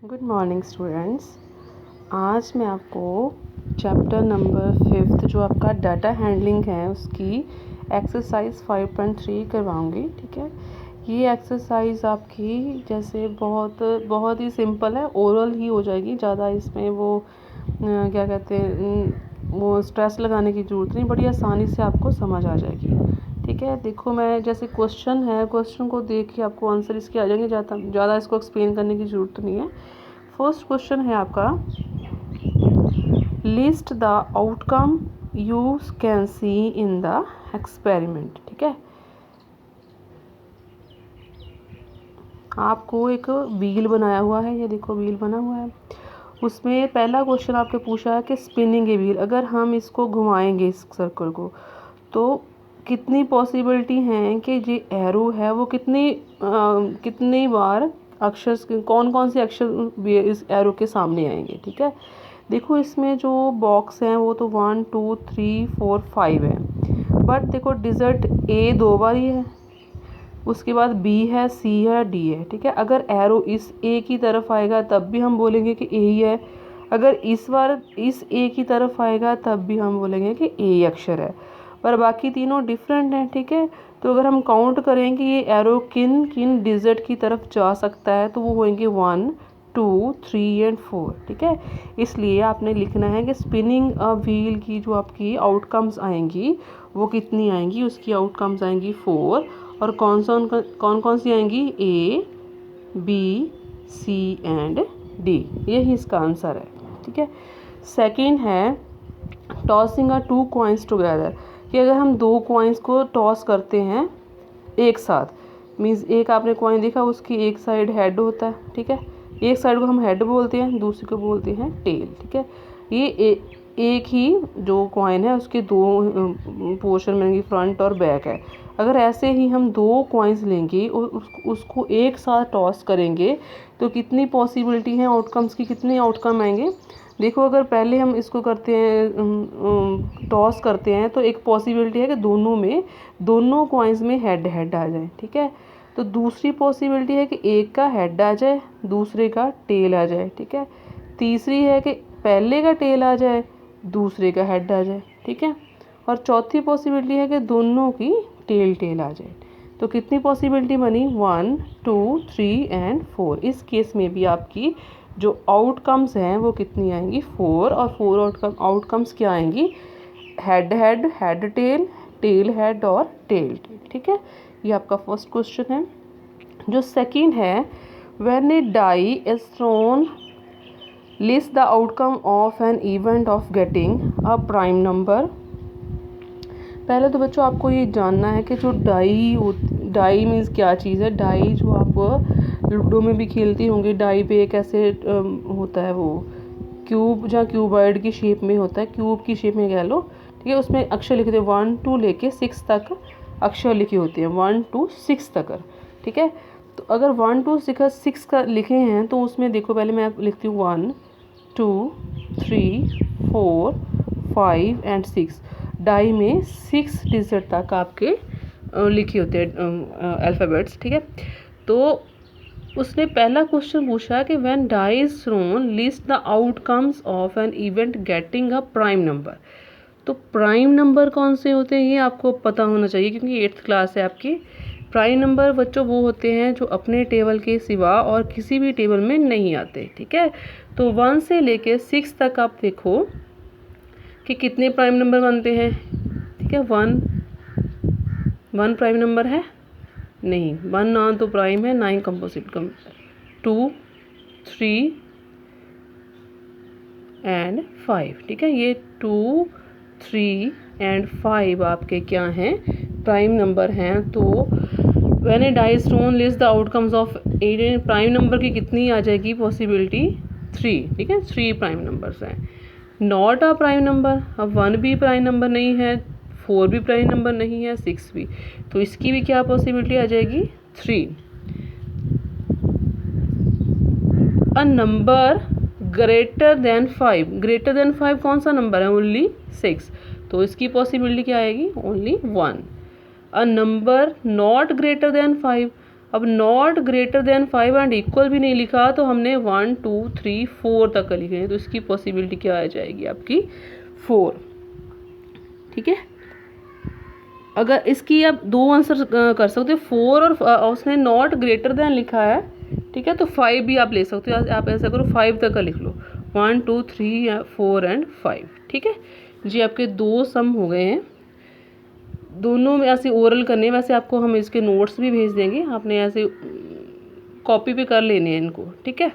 Good morning students. आज मैं आपको चैप्टर नंबर 5 जो आपका डाटा हैंडलिंग है उसकी एक्सरसाइज 5.3 करवाऊंगी। ठीक है, ये एक्सरसाइज आपकी जैसे बहुत ही सिंपल है, ओरल ही हो जाएगी, ज़्यादा इसमें वो क्या कहते हैं वो स्ट्रेस लगाने की ज़रूरत नहीं, बड़ी आसानी से आपको समझ आ जाएगी। ठीक है, देखो मैं जैसे क्वेश्चन है, क्वेश्चन को देख के आपको आंसर इसके आ जाएंगे, ज़्यादा इसको एक्सप्लेन करने की ज़रूरत नहीं है। फर्स्ट क्वेश्चन है आपका, list the outcome you can see in the experiment. ठीक है, आपको एक व्हील बनाया हुआ है, ये देखो व्हील बना हुआ है। उसमें पहला क्वेश्चन आपने पूछा है कि स्पिनिंग ए व्हील, अगर हम इसको घुमाएंगे इस सर्कल को, तो कितनी पॉसिबिलिटी हैं कि ये एरो है वो कितनी बार अक्षर, कौन कौन से अक्षर इस एरो के सामने आएंगे। ठीक है, देखो इसमें जो बॉक्स हैं वो तो 1 2 3 4 5 है, बट देखो डिजिट ए 2 बार ही है, उसके बाद बी है, सी है, डी है। ठीक है, अगर एरो इस ए की तरफ आएगा तब भी हम बोलेंगे कि ए ही है, अगर इस बार इस ए की तरफ आएगा तब भी हम बोलेंगे कि ए अक्षर है, पर बाकी तीनों डिफरेंट हैं। ठीक है, तो अगर हम काउंट करें कि ये एरो किन किन डिजिट की तरफ जा सकता है तो वो होंगे 1 2 3 एंड 4। ठीक है, इसलिए आपने लिखना है कि स्पिनिंग अ व्हील की जो आपकी आउटकम्स आएंगी वो कितनी आएंगी, उसकी आउटकम्स आएंगी 4, और कौन कौन सी आएंगी, A B C and D, यही इसका आंसर है। ठीक है, सेकंड है टॉसिंग अ 2 कॉइन्स टुगेदर, कि अगर हम 2 कॉइन्स को टॉस करते हैं एक साथ, मीन्स एक आपने कॉइन देखा उसकी एक साइड हेड होता है। ठीक है, एक साइड को हम हेड बोलते हैं, दूसरी को बोलते हैं टेल। ठीक है, ये एक ही जो कॉइन है उसके 2 पोर्शन में फ्रंट और बैक है। अगर ऐसे ही हम 2 कॉइन्स लेंगे और उसको एक साथ टॉस करेंगे तो कितनी पॉसिबिलिटी है आउटकम्स की, कितने आउटकम आएंगे। देखो अगर पहले हम इसको करते हैं, टॉस करते हैं, तो एक पॉसिबिलिटी है कि दोनों कॉइन्स में हेड हेड आ जाए। ठीक है, तो दूसरी पॉसिबिलिटी है कि एक का हेड आ जाए, दूसरे का टेल आ जाए। ठीक है, तीसरी है कि पहले का टेल आ जाए, दूसरे का हेड आ जाए। ठीक है, और चौथी पॉसिबिलिटी है कि दोनों की टेल आ जाए। तो कितनी पॉसिबिलिटी बनी, 1 2 3 एंड 4। इस केस में भी आपकी जो आउटकम्स हैं वो कितनी आएंगी, 4, और 4 आउटकम्स क्या आएंगी, head head, head tail, tail head और टेल टेल। ठीक है, ये आपका फर्स्ट क्वेश्चन है। जो सेकंड है, when a die is thrown list the outcome of an event of getting a prime number. पहले तो बच्चों आपको ये जानना है कि जो डाई मीन्स क्या चीज़ है। डाई जो आप लूडो में भी खेलती होंगे, डाई पे एक ऐसे होता है वो क्यूब, जहाँ क्यूबॉइड की शेप में होता है, क्यूब की शेप में कह लो। ठीक है, उसमें अक्षर लिखे थे 1 2 लेके 6 तक अक्षर लिखे होते हैं, 1 2 6 तक। ठीक है, तो अगर 1 2 6 का लिखे हैं तो उसमें देखो पहले मैं लिखती हूँ 1 2 3 4 5 एंड 6। डाई में 6 डिजिट तक आपके लिखे होते हैं अल्फ़ाबेट्स। ठीक है, तो उसने पहला क्वेश्चन पूछा कि when die is thrown list the outcomes of an event getting a prime number. तो प्राइम नंबर कौन से होते हैं ये आपको पता होना चाहिए, क्योंकि 8th क्लास है आपकी। प्राइम नंबर बच्चों वो होते हैं जो अपने टेबल के सिवा और किसी भी टेबल में नहीं आते। ठीक है, तो 1 से लेके 6 तक आप देखो कि कितने प्राइम नंबर बनते हैं। ठीक है, 1 प्राइम नंबर है नहीं, 1 ना तो प्राइम है ना ही कंपोजिट। 2 3 एंड 5। ठीक है, ये 2 3 एंड 5 आपके क्या हैं, प्राइम नंबर हैं। तो when a die is thrown list the outcomes of 8, prime number की कितनी आ जाएगी पॉसिबिलिटी, 3। ठीक है, 3 प्राइम नंबर्स हैं। नॉट अ प्राइम नंबर, अब 1 भी प्राइम नंबर नहीं है, 4 भी प्राइम नंबर नहीं है, 6 भी, तो इसकी भी क्या पॉसिबिलिटी आ जाएगी, 3। A number greater than 5, greater than 5 कौन सा नंबर है, ओनली 6, तो इसकी पॉसिबिलिटी क्या आएगी, only 1। A number not greater than 5, अब not greater than 5 and equal भी नहीं लिखा, तो हमने 1 2 3 4 तक का लिखे हैं, तो इसकी पॉसिबिलिटी क्या आ जाएगी आपकी 4। ठीक है, अगर इसकी आप दो आंसर कर सकते हो, 4 और उसने नॉट ग्रेटर देन लिखा है, ठीक है, तो 5 भी आप ले सकते हो। आप ऐसा करो 5 तक का लिख लो, 1 2 3 4 एंड 5। ठीक है जी, आपके 2 सम हो गए हैं। दोनों में ऐसे ओरल करने हैं, वैसे आपको हम इसके नोट्स भी भेज देंगे, आपने ऐसे कॉपी पे कर लेने हैं इनको। ठीक है।